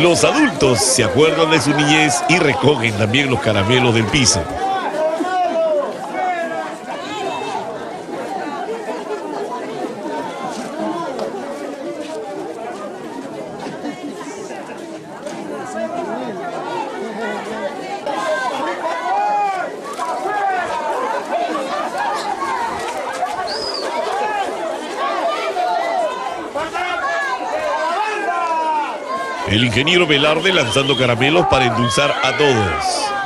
Los adultos se acuerdan de su niñez y recogen también los caramelos del piso. El ingeniero Velarde lanzando caramelos para endulzar a todos.